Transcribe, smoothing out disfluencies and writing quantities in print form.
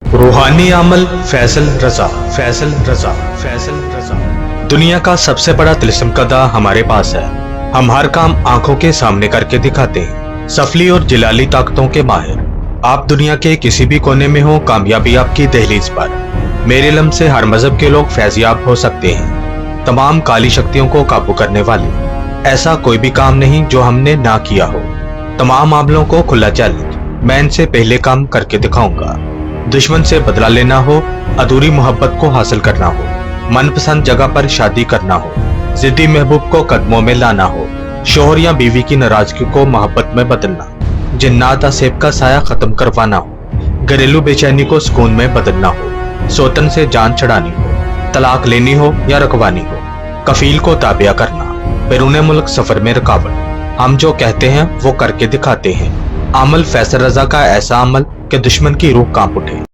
रूहानी अमल फैसल रजा, फैसल रजा, फैसल रजा। दुनिया का सबसे बड़ा तिलस्मकदा हमारे पास है। हम हर काम आंखों के सामने करके दिखाते हैं, सफली और जिलाली ताकतों के माहिर। आप दुनिया के किसी भी कोने में हो, कामयाबी आपकी दहलीज पर। मेरे इल्म से हर मजहब के लोग फैजियाब हो सकते हैं। तमाम काली शक्तियों को काबू करने वाले। ऐसा कोई भी काम नहीं जो हमने ना किया हो। तमाम मामलों को खुला चैलेंज, मैं इनसे पहले काम करके दिखाऊंगा। दुश्मन से बदला लेना हो, अधूरी मोहब्बत को हासिल करना हो, मनपसंद जगह पर शादी करना हो, जिद्दी महबूब को कदमों में लाना हो, शोहर या बीवी की नाराजगी को मोहब्बत में बदलना, जिन्नात आसेब का साया खत्म करवाना हो, घरेलू बेचैनी को सुकून में बदलना हो, सोतन से जान छड़ानी हो, तलाक लेनी हो या रखवानी हो, कफील को ताबिया करना, बैरून मुल्क सफर में रुकावट। हम जो कहते हैं वो करके दिखाते हैं। अमल फैसल रजा का ऐसा अमल कि दुश्मन की रूह कांप उठे।